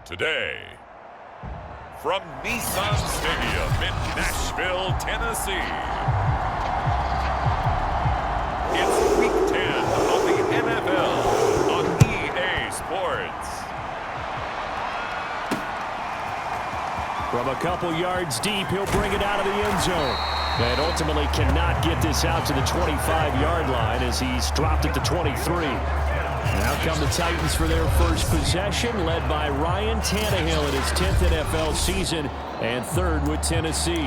Today, from Nissan Stadium in Nashville, Tennessee, it's Week 10 of the NFL on EA Sports. From a couple yards deep, he'll bring it out of the end zone. And ultimately cannot get this out to the 25-yard line as he's dropped it to 23. Now come the Titans for their first possession, led by Ryan Tannehill in his 10th NFL season and third with Tennessee.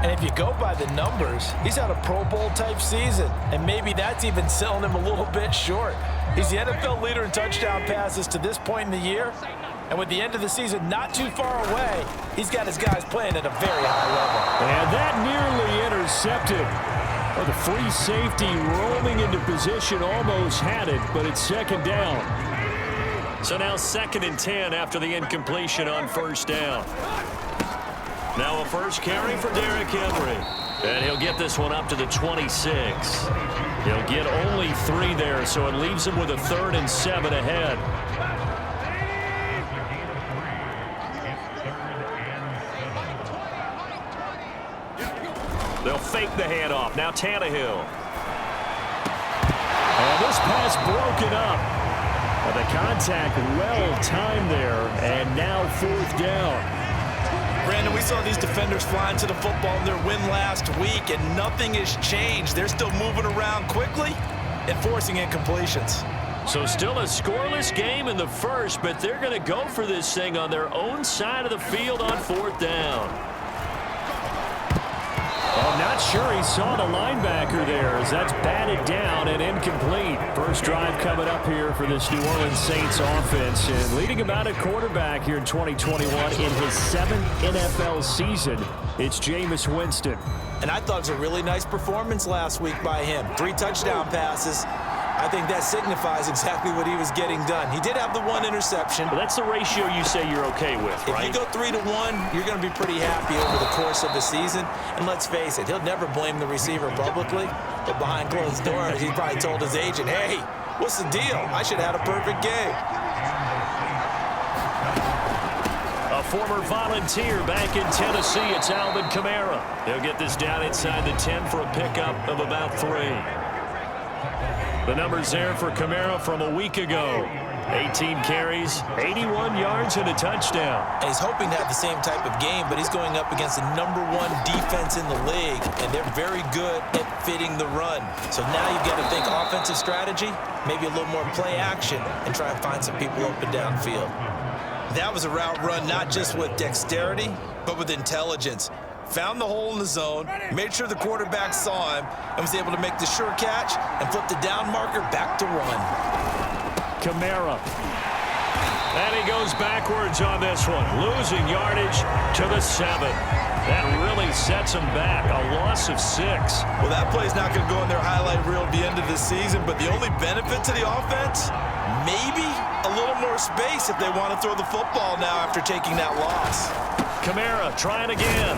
And if you go by the numbers, he's had a Pro Bowl type season, and maybe that's even selling him a little bit short. He's the NFL leader in touchdown passes to this point in the year, and with the end of the season not too far away, he's got his guys playing at a very high level. And that nearly intercepted. Oh, the free safety roaming into position almost had it, but it's second down. So now 2nd and 10 after the incompletion on first down. Now a first carry for Derrick Henry. And he'll get this one up to the 26. He'll get only 3 there, so it leaves him with a 3rd and 7 ahead. They'll fake the handoff. Now Tannehill. And this pass broken up. Well, the contact well-timed there, and now 4th down. Brandon, we saw these defenders flying to the football in their win last week, and nothing has changed. They're still moving around quickly and forcing incompletions. So still a scoreless game in the first, but they're going to go for this thing on their own side of the field on 4th down. I'm not sure he saw the linebacker there as that's batted down and incomplete. First drive coming up here for this New Orleans Saints offense, and leading about a quarterback here in 2021 in his 7th NFL season. It's Jameis Winston. And I thought it was a really nice performance last week by him. 3 touchdown passes. I think that signifies exactly what he was getting done. He did have the 1 interception. But that's the ratio you say you're okay with, right? If you go 3-1, you're going to be pretty happy over the course of the season. And let's face it, he'll never blame the receiver publicly. But behind closed doors, he probably told his agent, hey, what's the deal? I should have had a perfect game. A former Volunteer back in Tennessee, it's Alvin Kamara. He'll get this down inside the 10 for a pickup of about 3. The numbers there for Kamara from a week ago. 18 carries, 81 yards, and a touchdown. And he's hoping to have the same type of game, but he's going up against the #1 defense in the league, and they're very good at fitting the run. So now you've got to think offensive strategy, maybe a little more play action, and try and find some people open downfield. That was a route run not just with dexterity, but with intelligence. Found the hole in the zone, made sure the quarterback saw him, and was able to make the sure catch and flip the down marker back to run. Kamara. And he goes backwards on this one, losing yardage to the 7. That really sets him back, a loss of 6. Well, that play's not going to go in their highlight reel at the end of the season, but the only benefit to the offense, maybe a little more space if they want to throw the football now after taking that loss. Kamara trying again.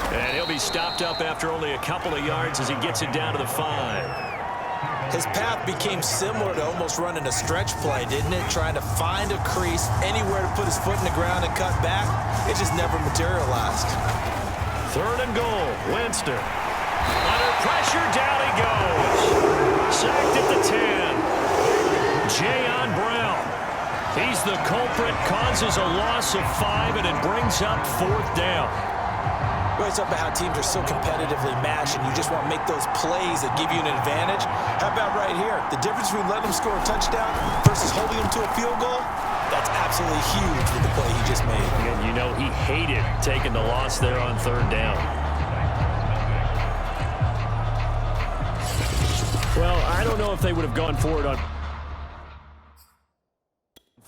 And he'll be stopped up after only a couple of yards as he gets it down to the 5. His path became similar to almost running a stretch play, didn't it? Trying to find a crease, anywhere to put his foot in the ground and cut back. It just never materialized. 3rd and goal. Winston. Under pressure, down he goes. Sacked at the 10. Jayon Brown. He's the culprit, causes a loss of 5, and it brings up 4th down. Well, it's up about how teams are so competitively matched, and you just want to make those plays that give you an advantage. How about right here? The difference between letting them score a touchdown versus holding them to a field goal, that's absolutely huge with the play he just made. And you know he hated taking the loss there on 3rd down. Well, I don't know if they would have gone for it on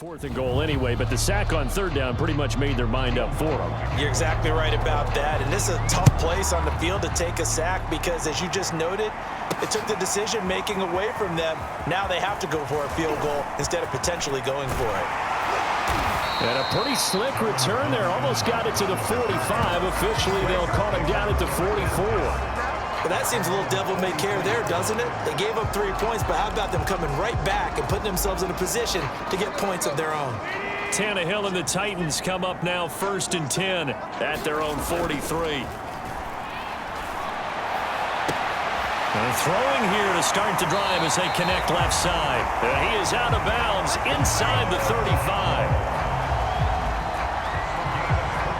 4th and goal anyway, but the sack on 3rd down pretty much made their mind up for them. You're exactly right about that, and this is a tough place on the field to take a sack because, as you just noted, it took the decision-making away from them. Now they have to go for a field goal instead of potentially going for it. And a pretty slick return there. Almost got it to the 45. Officially, they'll call him down at the 44. But that seems a little devil-may-care there, doesn't it? They gave up 3 points, but how about them coming right back and putting themselves in a position to get points of their own? Tannehill and the Titans come up now 1st and 10 at their own 43. And throwing here to start the drive as they connect left side. He is out of bounds inside the 35.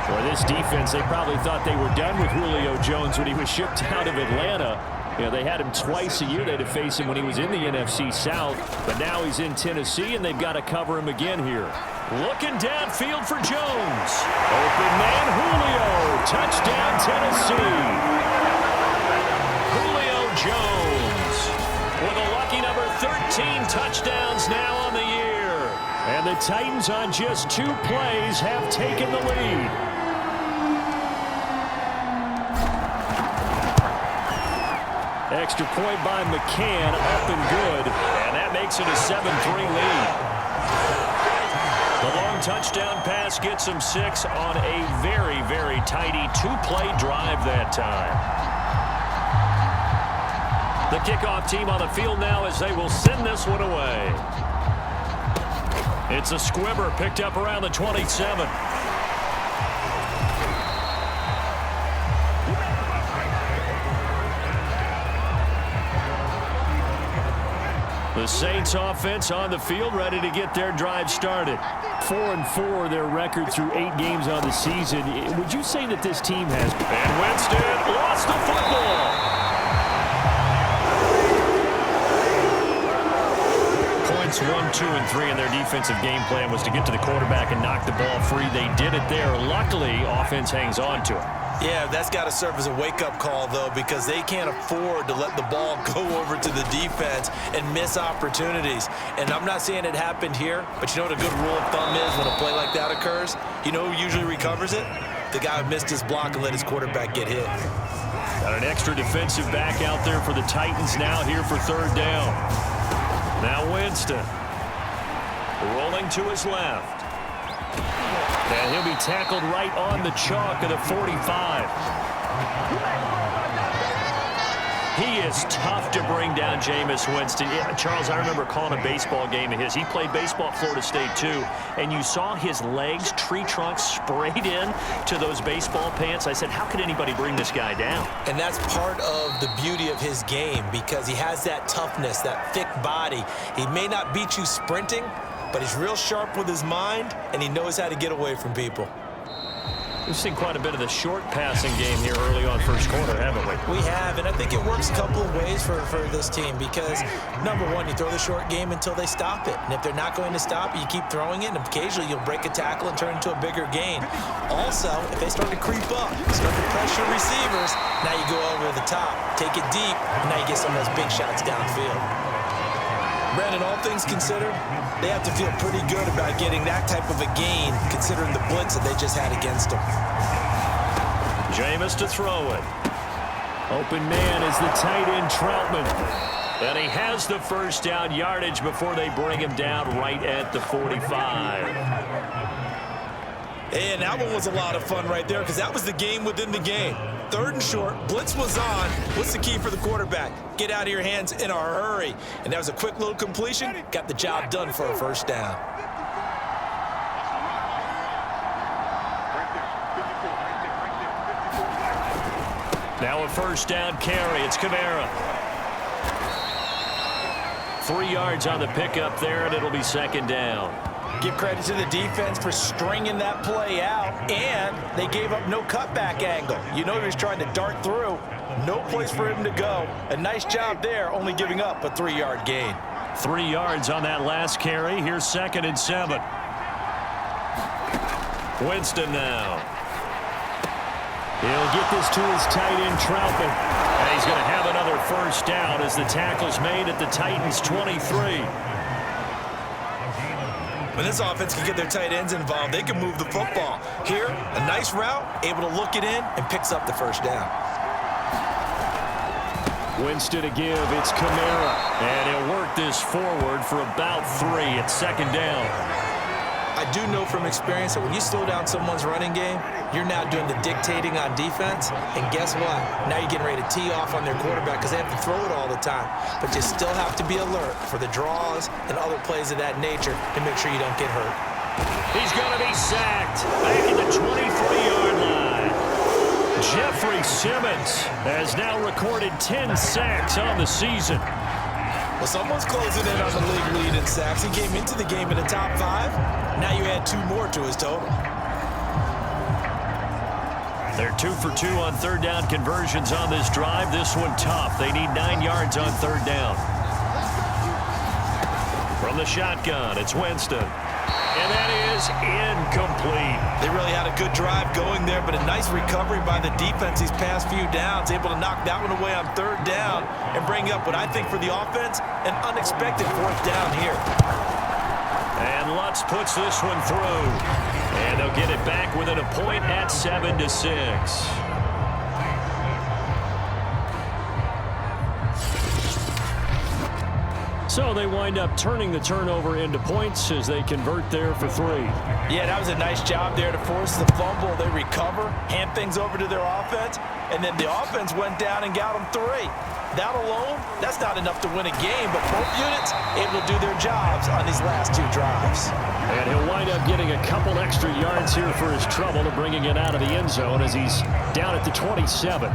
For this defense, they probably thought they were done with Julio Jones when he was shipped out of Atlanta. You know, they had him twice a year. They had to face him when he was in the NFC South. But now he's in Tennessee, and they've got to cover him again here. Looking downfield for Jones. Open man, Julio. Touchdown, Tennessee. Julio Jones with a lucky number 13 touchdowns now on the year. And the Titans on just 2 plays have taken the lead. Extra point by McCann, up and good. And that makes it a 7-3 lead. The long touchdown pass gets them 6 on a very, very tidy 2-play drive that time. The kickoff team on the field now as they will send this one away. It's a squibber picked up around the 27. The Saints offense on the field ready to get their drive started. 4-4 their record through 8 games on the season. Would you say that this team has... And Winston lost the football. Points 1, 2, and 3 in their defensive game plan was to get to the quarterback and knock the ball free. They did it there. Luckily, offense hangs on to it. Yeah, that's got to serve as a wake-up call, though, because they can't afford to let the ball go over to the defense and miss opportunities. And I'm not saying it happened here, but you know what a good rule of thumb is when a play like that occurs? You know who usually recovers it? The guy who missed his block and let his quarterback get hit. Got an extra defensive back out there for the Titans now here for 3rd down. Now Winston rolling to his left. And he'll be tackled right on the chalk of the 45. He is tough to bring down, Jameis Winston. Yeah, Charles, I remember calling a baseball game of his. He played baseball at Florida State, too. And you saw his legs, tree trunks sprayed in to those baseball pants. I said, how could anybody bring this guy down? And that's part of the beauty of his game because he has that toughness, that thick body. He may not beat you sprinting, but he's real sharp with his mind, and he knows how to get away from people. We've seen quite a bit of the short passing game here early on first quarter, haven't we? We have, and I think it works a couple of ways for this team because, number one, you throw the short game until they stop it. And if they're not going to stop it, you keep throwing it, and occasionally you'll break a tackle and turn it into a bigger gain. Also, if they start to creep up, start to pressure receivers, now you go over the top, take it deep, and now you get some of those big shots downfield. Brandon, all things considered, they have to feel pretty good about getting that type of a gain considering the blitz that they just had against them. Jameis to throw it. Open man is the tight end Troutman. And he has the first down yardage before they bring him down right at the 45. And that one was a lot of fun right there because that was the game within the game. 3rd and short, blitz was on. What's the key for the quarterback? Get out of your hands in a hurry. And that was a quick little completion. Got the job done for a first down. Now a first down carry. It's Kamara. 3 yards on the pickup there, and it'll be 2nd down. Give credit to the defense for stringing that play out, and they gave up no cutback angle. You know he was trying to dart through. No place for him to go. A nice job there, only giving up a 3-yard gain. 3 yards on that last carry. Here's 2nd and 7. Winston now. He'll get this to his tight end, Troutman. And he's going to have another first down as the tackle's made at the Titans' 23. When this offense can get their tight ends involved, they can move the football. Here, a nice route, able to look it in, and picks up the first down. Winston to give, it's Kamara. And he'll work this forward for about 3 at 2nd down. I do know from experience that when you slow down someone's running game, you're now doing the dictating on defense. And guess what? Now you're getting ready to tee off on their quarterback because they have to throw it all the time. But you still have to be alert for the draws and other plays of that nature to make sure you don't get hurt. He's going to be sacked back at the 23-yard line. Jeffrey Simmons has now recorded 10 sacks on the season. Well, someone's closing in on the league lead in sacks. He came into the game in the top 5. Now you add 2 more to his total. They're 2 for 2 on third down conversions on this drive. This one tough. They need 9 yards on third down. From the shotgun, it's Winston. And that is incomplete. They really had a good drive going there, but a nice recovery by the defense these past few downs. Able to knock that one away on third down and bring up what I think for the offense, an unexpected 4th down here. And Lutz puts this one through. And they'll get it back within a point at 7-6. So they wind up turning the turnover into points as they convert there for 3. Yeah, that was a nice job there to force the fumble. They recover, hand things over to their offense, and then the offense went down and got them 3. That alone, that's not enough to win a game, but both units able to do their jobs on these last 2 drives. And he'll wind up getting a couple extra yards here for his trouble to bringing it out of the end zone as he's down at the 27.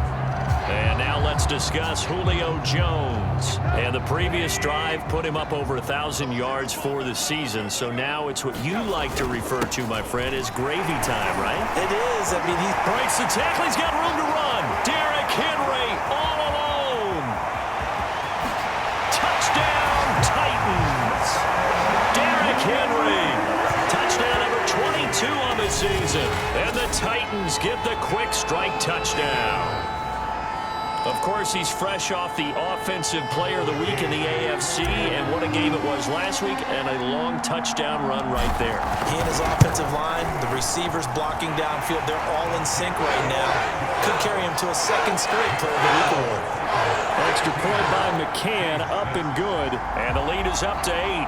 And now let's discuss Julio Jones. And the previous drive put him up over 1,000 yards for the season. So now it's what you like to refer to, my friend, as gravy time, right? It is. I mean, he breaks the tackle. He's got room to run. Derrick Henry all alone. Touchdown, Titans. Derrick Henry. Touchdown number 22 on the season. And the Titans get the quick strike touchdown. Of course, he's fresh off the Offensive Player of the Week in the AFC, and what a game it was last week, and a long touchdown run right there. He and his offensive line, the receivers blocking downfield, they're all in sync right now. Could carry him to a 2nd straight Player of the Week award. Extra point by McCann, up and good, and the lead is up to 8.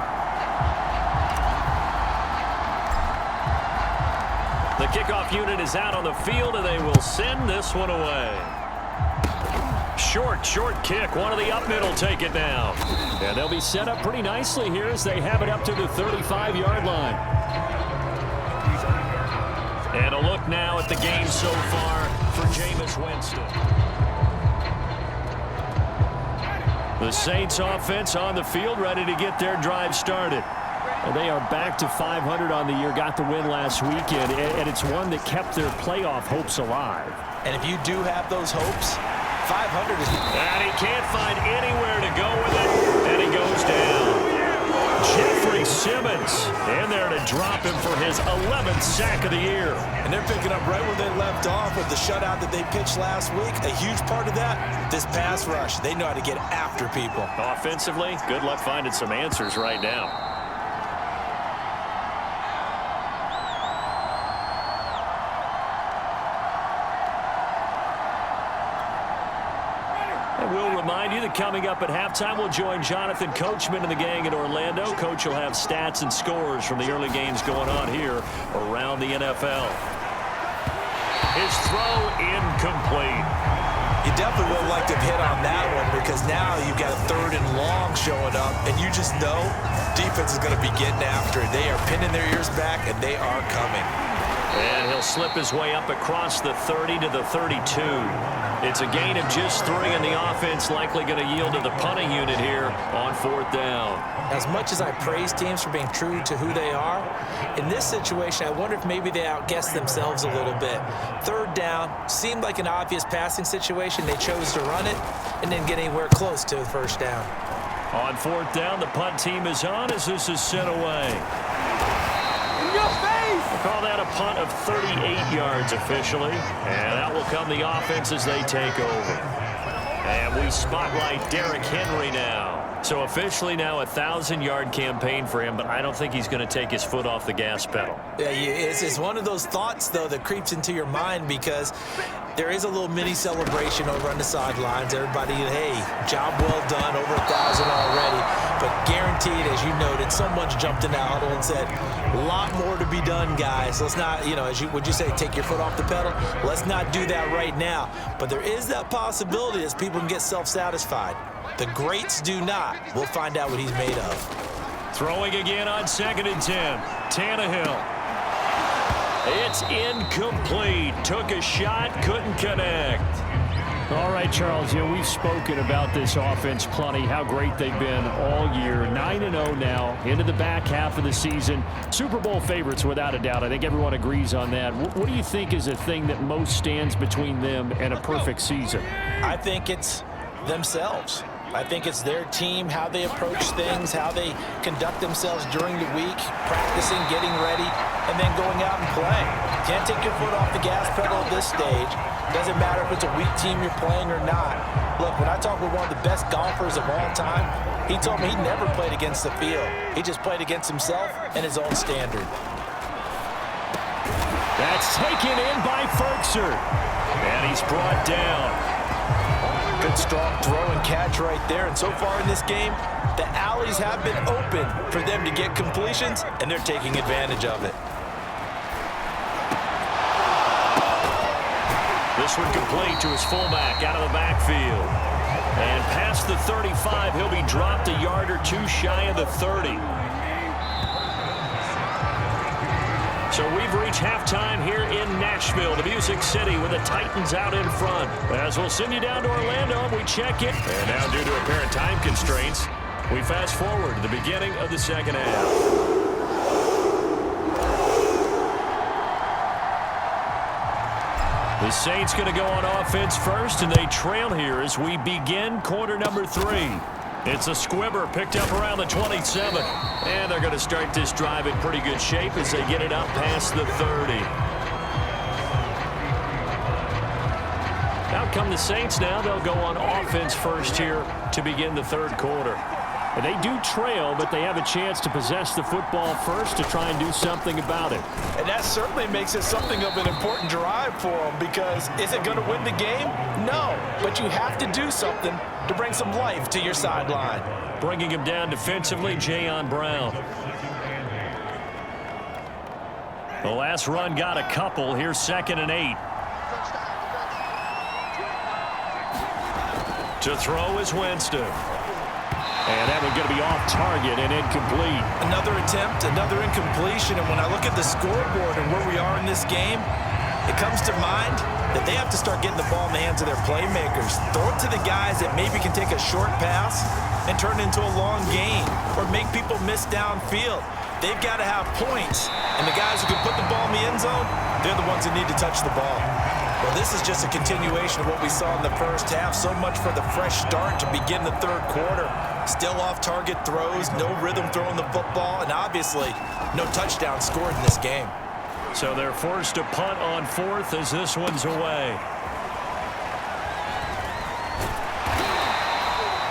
The kickoff unit is out on the field, and they will send this one away. Short kick. One of the up middle take it down. And they'll be set up pretty nicely here as they have it up to the 35-yard line. And a look now at the game so far for Jameis Winston. The Saints offense on the field ready to get their drive started. And they are back to 500 on the year, got the win last weekend, and it's one that kept their playoff hopes alive. And if you do have those hopes, 500 is... And he can't find anywhere to go with it, and he goes down. Jeffrey Simmons in there to drop him for his 11th sack of the year. And they're picking up right where they left off with the shutout that they pitched last week. A huge part of that, this pass rush. They know how to get after people. Offensively, good luck finding some answers right now. We'll remind you that coming up at halftime, we'll join Jonathan Coachman and the gang in Orlando. Coach will have stats and scores from the early games going on here around the NFL. His throw incomplete. You definitely would like to hit on that one because now you've got a 3rd and long showing up, and you just know defense is going to be getting after it. They are pinning their ears back, and they are coming. And he'll slip his way up across the 30 to the 32. It's a gain of just 3, and the offense likely going to yield to the punting unit here on 4th down. As much as I praise teams for being true to who they are, in this situation, I wonder if maybe they outguessed themselves a little bit. 3rd down seemed like an obvious passing situation. They chose to run it and didn't get anywhere close to the 1st down. On 4th down, the punt team is on as this is sent away. In your face! We'll call that a punt of 38 yards officially, and that will come the offense as they take over. And we spotlight Derrick Henry now. So officially now a 1,000-yard campaign for him, but I don't think he's going to take his foot off the gas pedal. Yeah, it's one of those thoughts, though, that creeps into your mind because there is a little mini celebration over on the sidelines. Everybody, hey, job well done, over 1,000 already. But guaranteed, as you noted, someone's jumped in that huddle and said, a lot more to be done, guys. Let's not, would you say, take your foot off the pedal? Let's not do that right now. But there is that possibility as people can get self-satisfied. The greats do not. We'll find out what he's made of. Throwing again on 2nd and 10. Tannehill. It's incomplete. Took a shot, couldn't connect. All right, Charles, we've spoken about this offense plenty, how great they've been all year. 9-0 now, into the back half of the season. Super Bowl favorites, without a doubt. I think everyone agrees on that. What do you think is the thing that most stands between them and a perfect season? I think it's themselves. I think it's their team, how they approach things, how they conduct themselves during the week, practicing, getting ready, and then going out and playing. Can't take your foot off the gas pedal at this stage. Doesn't matter if it's a weak team you're playing or not. Look, when I talk with one of the best golfers of all time, he told me he never played against the field. He just played against himself and his own standard. That's taken in by Ferkser. And he's brought down. Good strong throw and catch right there. And so far in this game, the alleys have been open for them to get completions, and they're taking advantage of it. This one complete to his fullback out of the backfield. And past the 35, he'll be dropped a yard or two shy of the 30. So we've reached halftime here in Nashville, the Music City, with the Titans out in front. As we'll send you down to Orlando, we check it. And now, due to apparent time constraints, we fast forward to the beginning of the second half. The Saints going to go on offense first, and they trail here as we begin quarter number 3. It's a squibber picked up around the 27. And they're going to start this drive in pretty good shape as they get it up past the 30. Out come the Saints now. They'll go on offense first here to begin the third quarter. And they do trail, but they have a chance to possess the football first to try and do something about it. And that certainly makes it something of an important drive for them, because is it going to win the game? No, but you have to do something to bring some life to your sideline. Bringing him down defensively, Jayon Brown. The last run got a couple. Here's 2nd and 8. To throw is Winston. And that one's going to be off target and incomplete. Another attempt, another incompletion. And when I look at the scoreboard and where we are in this game, it comes to mind that they have to start getting the ball in the hands of their playmakers. Throw it to the guys that maybe can take a short pass and turn it into a long gain or make people miss downfield. They've got to have points. And the guys who can put the ball in the end zone, they're the ones that need to touch the ball. Well, this is just a continuation of what we saw in the first half. So much for the fresh start to begin the third quarter. Still off-target throws, no rhythm throwing the football, and obviously no touchdown scored in this game. So they're forced to punt on 4th as this one's away.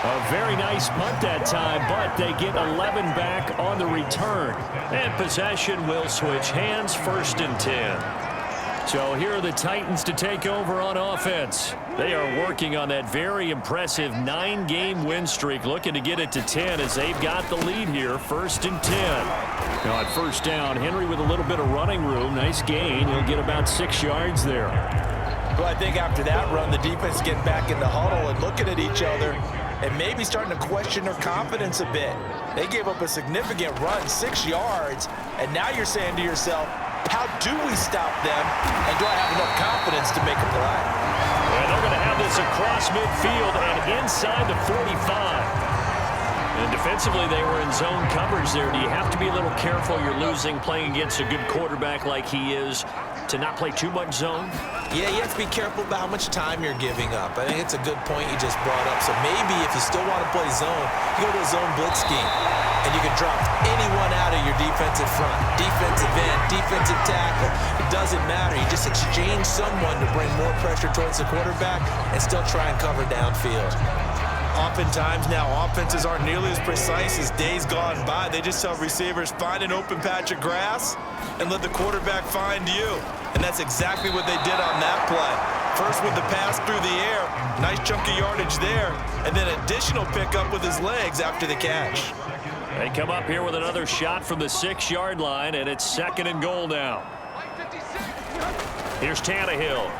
A very nice punt that time, but they get 11 back on the return. And possession will switch hands, 1st and 10. So here are the Titans to take over on offense. They are working on that very impressive 9-game win streak, looking to get it to 10 as they've got the lead here, 1st and 10. Now at first down, Henry with a little bit of running room. Nice gain. He'll get about 6 yards there. Well, I think after that run, the defense getting back in the huddle and looking at each other and maybe starting to question their confidence a bit. They gave up a significant run, 6 yards, and now you're saying to yourself, how do we stop them, and do I have enough confidence to make a play? And they're going to have this across midfield and inside the 45. And defensively, they were in zone coverage there. Do you have to be a little careful? You're losing playing against a good quarterback like he is to not play too much zone? Yeah, you have to be careful about how much time you're giving up. I think it's a good point you just brought up. So maybe if you still want to play zone, you go to a zone blitz scheme. And you can drop anyone out of your defensive front. Defensive end, defensive tackle. It doesn't matter. You just exchange someone to bring more pressure towards the quarterback and still try and cover downfield. Oftentimes now, offenses aren't nearly as precise as days gone by. They just tell receivers, find an open patch of grass and let the quarterback find you. And that's exactly what they did on that play. First with the pass through the air, nice chunk of yardage there, and then additional pickup with his legs after the catch. They come up here with another shot from the 6-yard line, and it's 2nd and goal now. Here's Tannehill.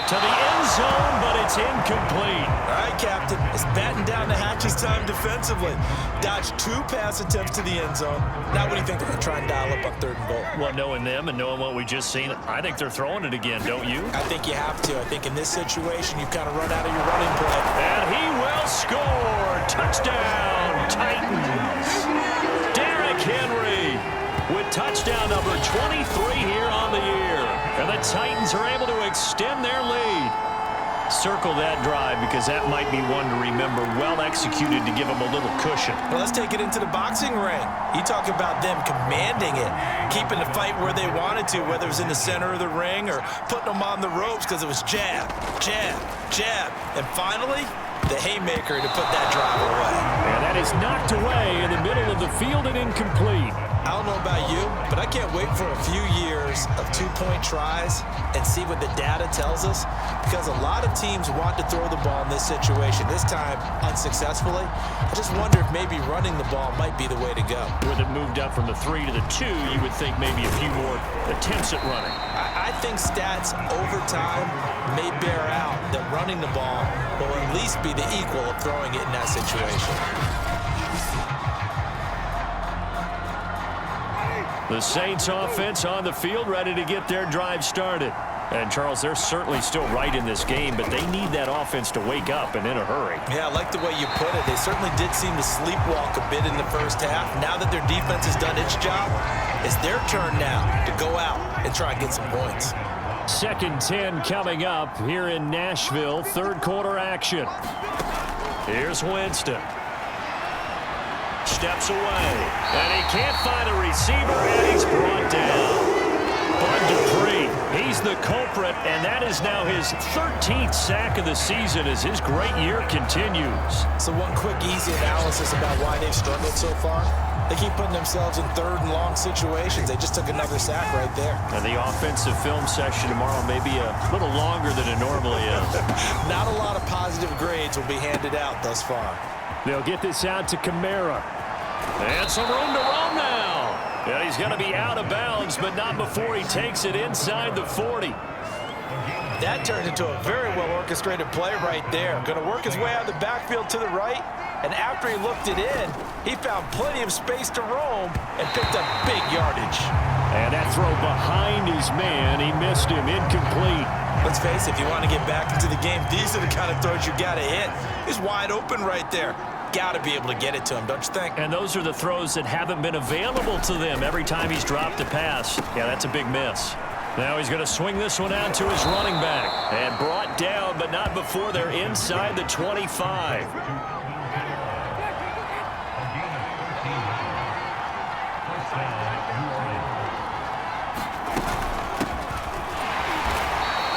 to the end zone, but it's incomplete. All right, Captain. It's batten down the hatches time defensively. Dodged 2 pass attempts to the end zone. Now what do you think they're going to try and dial up on 3rd and goal? Well, knowing them and knowing what we just seen, I think they're throwing it again, don't you? I think you have to. I think in this situation, you've kind of run out of your running play. And he will score. Touchdown, Titans. Derrick Henry with touchdown number 23 here on the year. And the Titans are able to extend their lead. Circle that drive because that might be one to remember. Well executed to give them a little cushion. Well, let's take it into the boxing ring. You talk about them commanding it, keeping the fight where they wanted to, whether it was in the center of the ring or putting them on the ropes because it was jab, jab, jab. And finally, the haymaker to put that drive away. And that is knocked away in the middle of the field and incomplete. I don't know about you, but I can't wait for a few years of 2-point tries and see what the data tells us, because a lot of teams want to throw the ball in this situation, this time unsuccessfully. I just wonder if maybe running the ball might be the way to go. With it moved up from the 3 to the 2, you would think maybe a few more attempts at running. I think stats over time may bear out that running the ball will at least be the equal of throwing it in that situation. The Saints offense on the field, ready to get their drive started. And, Charles, they're certainly still right in this game, but they need that offense to wake up and in a hurry. Yeah, I like the way you put it. They certainly did seem to sleepwalk a bit in the first half. Now that their defense has done its job, it's their turn now to go out and try and get some points. 2nd and 10 coming up here in Nashville. 3rd quarter action. Here's Winston. Steps away, and he can't find a receiver, and he's brought down. Bud Dupree, he's the culprit, and that is now his 13th sack of the season as his great year continues. So one quick, easy analysis about why they've struggled so far. They keep putting themselves in 3rd and long situations. They just took another sack right there. And the offensive film session tomorrow may be a little longer than it normally is. Not a lot of positive grades will be handed out thus far. They'll get this out to Kamara. And some room to roam now. Yeah, he's going to be out of bounds, but not before he takes it inside the 40. That turned into a very well-orchestrated play right there. Going to work his way out of the backfield to the right, and after he looked it in, he found plenty of space to roam and picked up big yardage. And that throw behind his man, he missed him, incomplete. Let's face it, if you want to get back into the game, these are the kind of throws you got to hit. He's wide open right there. Got to be able to get it to him, don't you think? And those are the throws that haven't been available to them every time he's dropped a pass. Yeah, that's a big miss. Now he's going to swing this one out to his running back. And brought down, but not before they're inside the 25.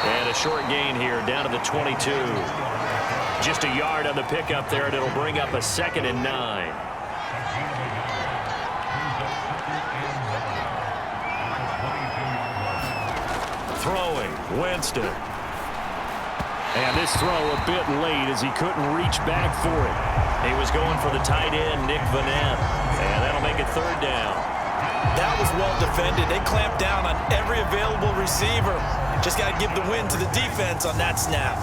And a short gain here down to the 22. Just a yard on the pickup there, and it'll bring up a 2nd and 9. Throwing, Winston. And this throw a bit late as he couldn't reach back for it. He was going for the tight end, Nick Vanette. And that'll make it 3rd down. That was well defended. They clamped down on every available receiver. Just got to give the win to the defense on that snap.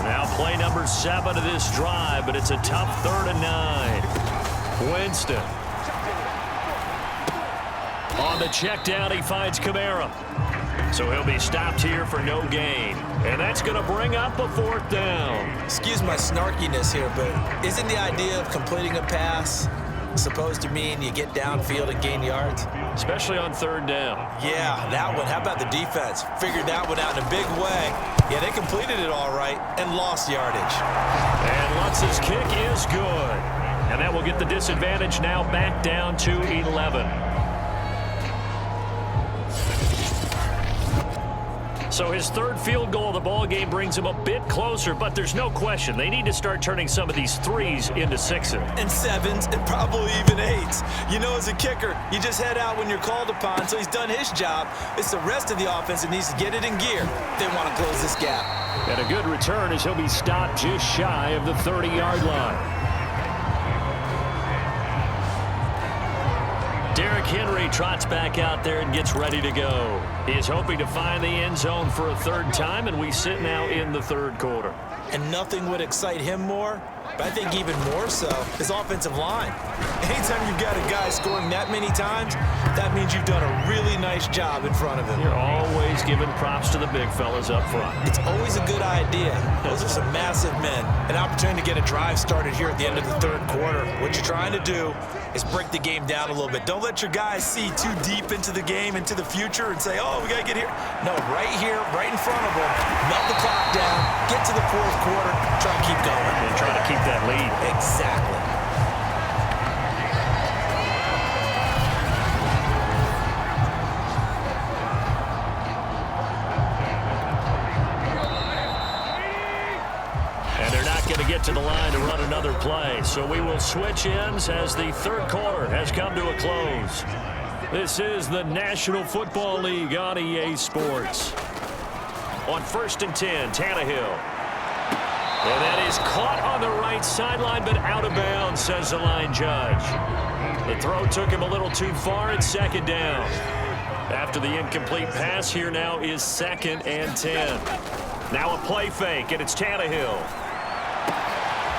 Now play number 7 of this drive, but it's a tough 3rd and 9. Winston. On the check down, he finds Kamara. So he'll be stopped here for no gain. And that's going to bring up a 4th down. Excuse my snarkiness here, but isn't the idea of completing a pass supposed to mean you get downfield and gain yards? Especially on 3rd down. Yeah, that one. How about the defense? Figured that one out in a big way. Yeah, they completed it all right and lost yardage. And Lutz's kick is good. And that will get the disadvantage now back down to 11. So his 3rd field goal of the ball game brings him a bit closer, but there's no question they need to start turning some of these 3s into 6s. And 7s, and probably even 8s. You know, as a kicker, you just head out when you're called upon, so he's done his job. It's the rest of the offense that needs to get it in gear if they want to close this gap. And a good return as he'll be stopped just shy of the 30-yard line. Derrick Henry trots back out there and gets ready to go. He is hoping to find the end zone for a third time, and we sit now in the third quarter. And nothing would excite him more, but I think even more so, his offensive line. Anytime you've got a guy scoring that many times, that means you've done a really nice job in front of him. You're always giving props to the big fellas up front. It's always a good idea. Those are some massive men. An opportunity to get a drive started here at the end of the third quarter. What you're trying to do is break the game down a little bit. Don't let your guys see too deep into the game, into the future, and say, oh, we got to get here. No, right here, right in front of them, melt the clock down, get to the fourth quarter, try and keep going. And try to keep that lead. Exactly. And they're not going to get to the line to run another play. So we will switch ends as the third quarter has come to a close. This is the National Football League on EA Sports. On 1st and 10, Tannehill. And that is caught on the right sideline, but out of bounds, says the line judge. The throw took him a little too far. It's second down. After the incomplete pass, here now is 2nd and 10. Now a play fake, and it's Tannehill.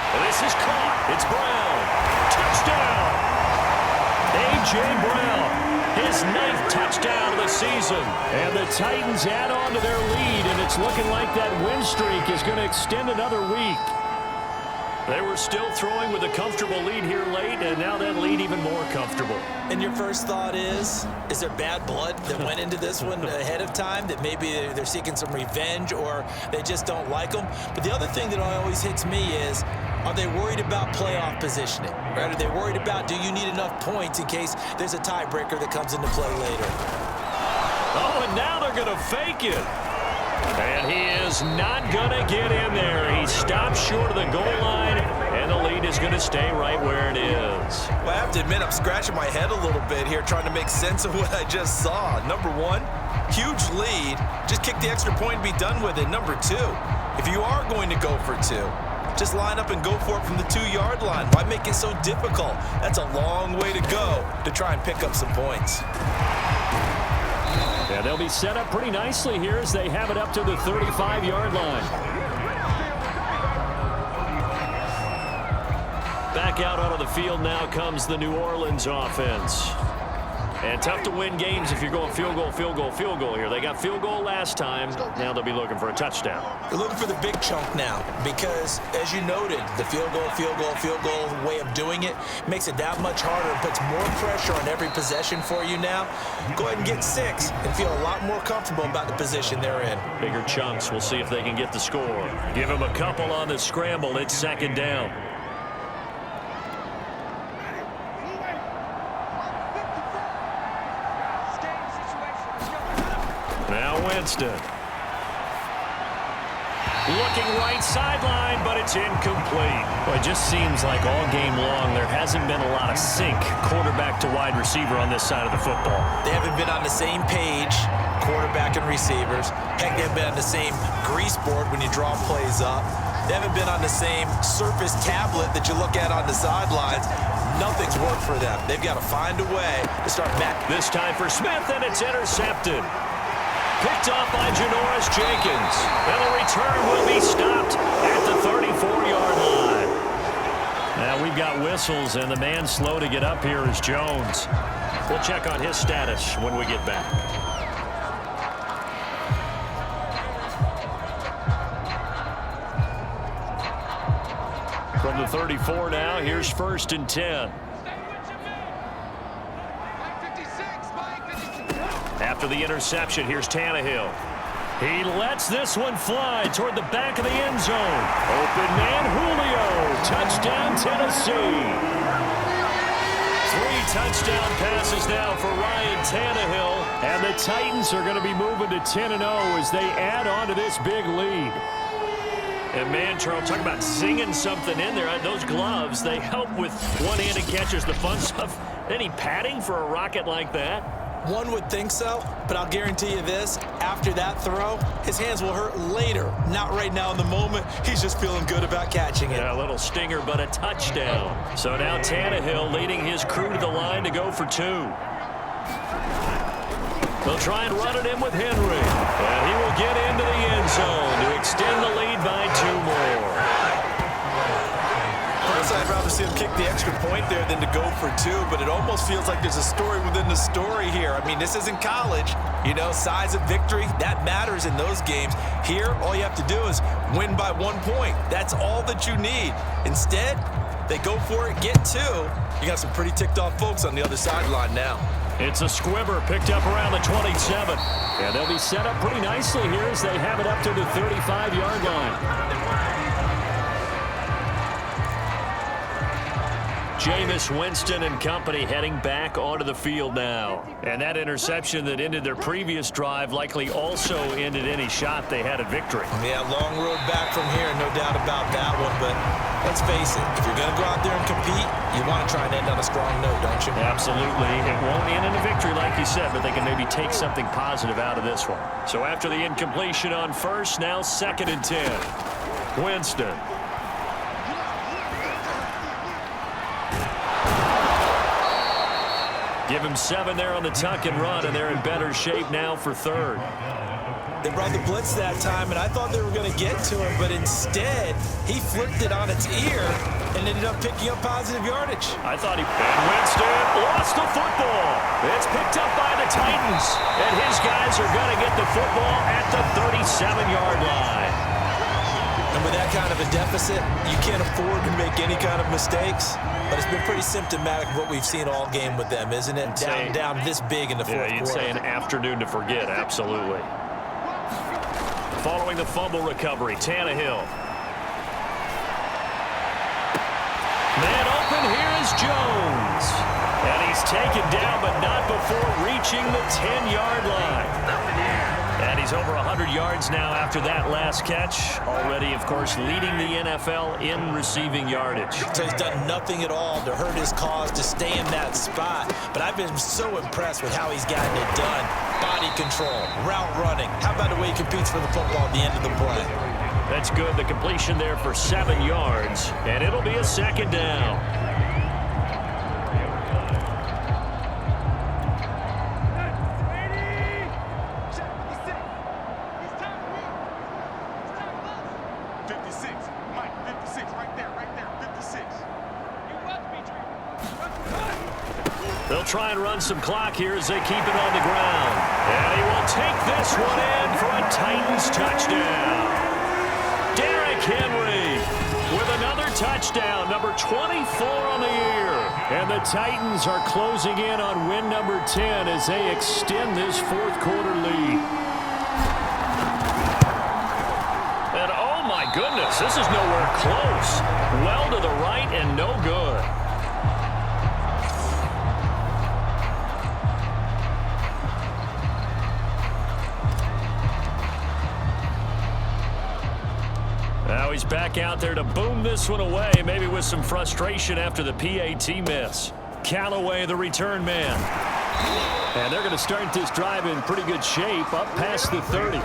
And this is caught. It's Brown. Touchdown. A.J. Brown. His 9th touchdown of the season. And the Titans add on to their lead, and it's looking like that win streak is going to extend another week. They were still throwing with a comfortable lead here late, and now that lead even more comfortable. And your first thought is there bad blood that went into this one ahead of time, that maybe they're seeking some revenge or they just don't like them? But the other thing that always hits me is, are they worried about playoff positioning? Right? Are they worried about, do you need enough points in case there's a tiebreaker that comes into play later? Oh, and now they're going to fake it. And he is not going to get in there. He stops short of the goal line, and the lead is going to stay right where it is. Well, I have to admit, I'm scratching my head a little bit here trying to make sense of what I just saw. Number one, huge lead. Just kick the extra point and be done with it. Number two, if you are going to go for two, just line up and go for it from the 2-yard line. Why make it so difficult? That's a long way to go to try and pick up some points. Yeah, they'll be set up pretty nicely here as they have it up to the 35-yard line. Back out onto the field now comes the New Orleans offense. And tough to win games if you're going field goal, field goal, field goal here. They got field goal last time. Now they'll be looking for a touchdown. They're looking for the big chunk now because, as you noted, the field goal, field goal, field goal way of doing it makes it that much harder and puts more pressure on every possession for you now. Go ahead and get 6 and feel a lot more comfortable about the position they're in. Bigger chunks. We'll see if they can get the score. Give them a couple on the scramble. It's 2nd down. Now Winston. Looking right sideline, but it's incomplete. Well, it just seems like all game long there hasn't been a lot of sync quarterback to wide receiver on this side of the football. They haven't been on the same page, quarterback and receivers. Heck, they haven't been on the same grease board when you draw plays up. They haven't been on the same Surface tablet that you look at on the sidelines. Nothing's worked for them. They've got to find a way to start back. This time for Smith, and it's intercepted. Picked off by Janoris Jenkins. And the return will be stopped at the 34-yard line. Now we've got whistles, and the man slow to get up here is Jones. We'll check on his status when we get back. From the 34 now, here's 1st and 10. After the interception, here's Tannehill. He lets this one fly toward the back of the end zone. Open man, Julio. Touchdown, Tennessee. 3 touchdown passes now for Ryan Tannehill. And the Titans are going to be moving to 10-0 as they add on to this big lead. And man, Charles, talk about singing something in there. Those gloves, they help with one-handed catches, the fun stuff. Any padding for a rocket like that? One would think so, but I'll guarantee you this, after that throw, his hands will hurt later, not right now in the moment. He's just feeling good about catching it. Yeah, a little stinger, but a touchdown. So now Tannehill leading his crew to the line to go for 2. They'll try and run it in with Henry, and he will get into the end zone to extend the lead by 2 more. I'd rather see him kick the extra point there than to go for 2, but it almost feels like there's a story within the story here. I mean, this isn't college. You know, size of victory, that matters in those games. Here, all you have to do is win by 1 point. That's all that you need. Instead, they go for it, get 2. You got some pretty ticked off folks on the other sideline now. It's a squibber picked up around the 27. And they'll be set up pretty nicely here as they have it up to the 35-yard line. Jameis Winston and company heading back onto the field now. And that interception that ended their previous drive likely also ended any shot they had at victory. Yeah, long road back from here, no doubt about that one. But let's face it, if you're going to go out there and compete, you want to try and end on a strong note, don't you? Absolutely. It won't end in a victory like you said, but they can maybe take something positive out of this one. So after the incompletion on first, now 2nd and 10. Winston. Give him 7 there on the tuck and run, and they're in better shape now for 3rd. They brought the blitz that time, and I thought they were going to get to him, but instead, he flipped it on its ear and ended up picking up positive yardage. I thought and Winston lost the football. It's picked up by the Titans, and his guys are going to get the football at the 37-yard line. And with that kind of a deficit, you can't afford to make any kind of mistakes. But it's been pretty symptomatic of what we've seen all game with them, isn't it? Down this big in the fourth quarter. Yeah, you'd say an afternoon to forget, absolutely. Following the fumble recovery, Tannehill. Man open, here is Jones. And he's taken down, but not before reaching the 10-yard line. And he's over 100 yards now after that last catch. Already, of course, leading the NFL in receiving yardage. So he's done nothing at all to hurt his cause, to stay in that spot. But I've been so impressed with how he's gotten it done. Body control, route running. How about the way he competes for the football at the end of the play? That's good. The completion there for 7 yards. And it'll be a 2nd down. They'll try and run some clock here as they keep it on the ground. And he will take this one in for a Titans touchdown. Derrick Henry with another touchdown, number 24 on the year. And the Titans are closing in on win number 10 as they extend this 4th quarter lead. And oh my goodness, this is nowhere close. Well to the right and no good. Now he's back out there to boom this one away, maybe with some frustration after the PAT miss. Callaway, the return man. And they're going to start this drive in pretty good shape, up past the 30.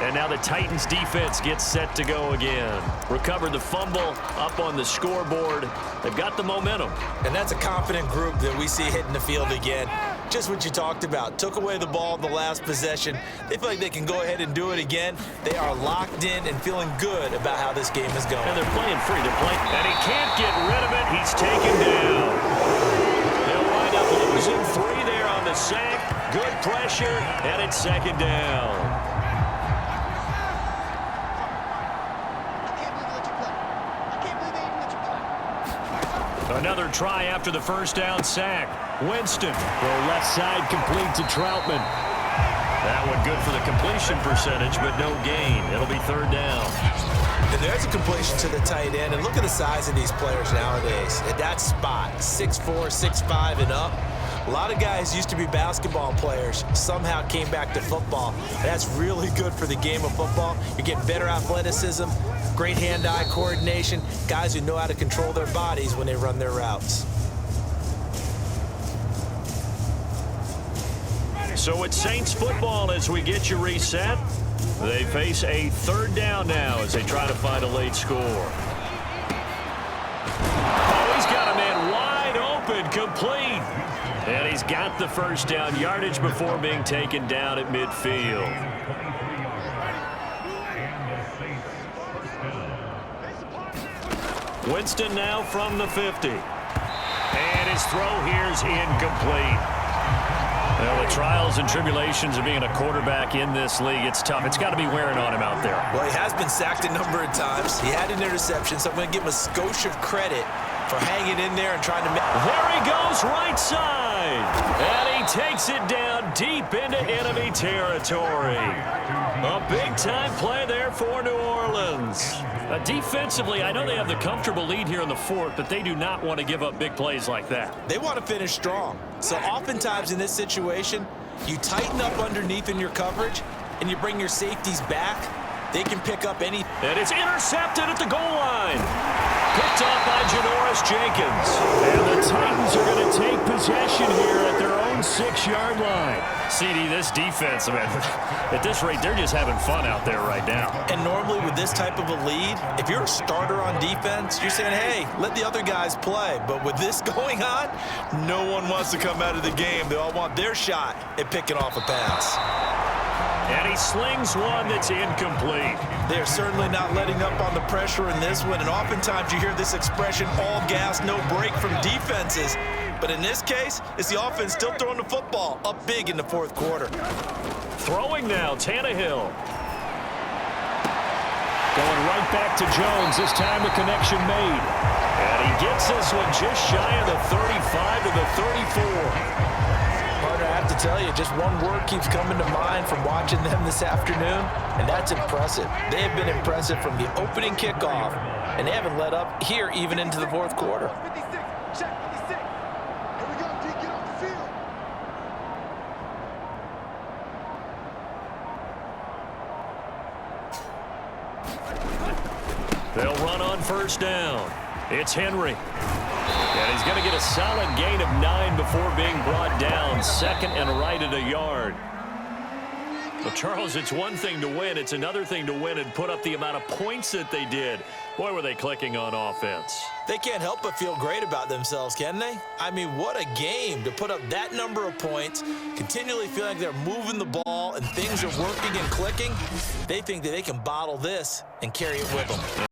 And now the Titans defense gets set to go again. Recovered the fumble, up on the scoreboard. They've got the momentum. And that's a confident group that we see hitting the field again. Just what you talked about. Took away the ball in the last possession. They feel like they can go ahead and do it again. They are locked in and feeling good about how this game is going. And they're playing free. They're playing. And he can't get rid of it. He's taken down. They'll wind up losing 3 there on the sack. Good pressure, and it's 2nd down. Another try after the first down sack. Winston, throw left side complete to Troutman. That one good for the completion percentage, but no gain. It'll be 3rd down. And there's a completion to the tight end. And look at the size of these players nowadays. At that spot, 6'4", 6'5", and up. A lot of guys used to be basketball players, somehow came back to football. That's really good for the game of football. You get better athleticism, great hand-eye coordination, guys who know how to control their bodies when they run their routes. So it's Saints football as we get you reset. They face a third down now as they try to find a late score. Oh, he's got a man wide open, complete. And he's got the first down yardage before being taken down at midfield. Winston now from the 50. And his throw here is incomplete. Well, the trials and tribulations of being a quarterback in this league, it's tough. It's got to be wearing on him out there. Well, he has been sacked a number of times. He had an interception, so I'm going to give him a skosh of credit for hanging in there and trying to make... There he goes, right side. And he takes it down deep into enemy territory. A big-time play there for New Orleans. Defensively, I know they have the comfortable lead here in the fourth, but they do not want to give up big plays like that. They want to finish strong. So oftentimes in this situation, you tighten up underneath in your coverage, and you bring your safeties back. They can pick up any... And it's intercepted at the goal line. Picked up by Janoris Jenkins. And the Titans are going to take possession here at their own 6-yard line. CD, this defense, man, at this rate, they're just having fun out there right now. And normally with this type of a lead, if you're a starter on defense, you're saying, hey, let the other guys play. But with this going on, no one wants to come out of the game. They all want their shot at picking off a pass. And he slings one that's incomplete. They're certainly not letting up on the pressure in this one. And oftentimes you hear this expression, all gas, no break from defenses. But in this case, it's the offense still throwing the football up big in the fourth quarter. Throwing now, Tannehill. Going right back to Jones. This time the connection made. And he gets this one just shy of the 35 to the 34. Partner, I have to tell you, just one word keeps coming to mind from watching them this afternoon, and that's impressive. They have been impressive from the opening kickoff, and they haven't let up here even into the fourth quarter. They'll run on first down. It's Henry. And he's going to get a solid gain of 9 before being brought down. Second and right at a yard. Well, Charles, it's one thing to win. It's another thing to win and put up the amount of points that they did. Boy, were they clicking on offense. They can't help but feel great about themselves, can they? I mean, what a game to put up that number of points, continually feeling like they're moving the ball and things are working and clicking. They think that they can bottle this and carry it with them.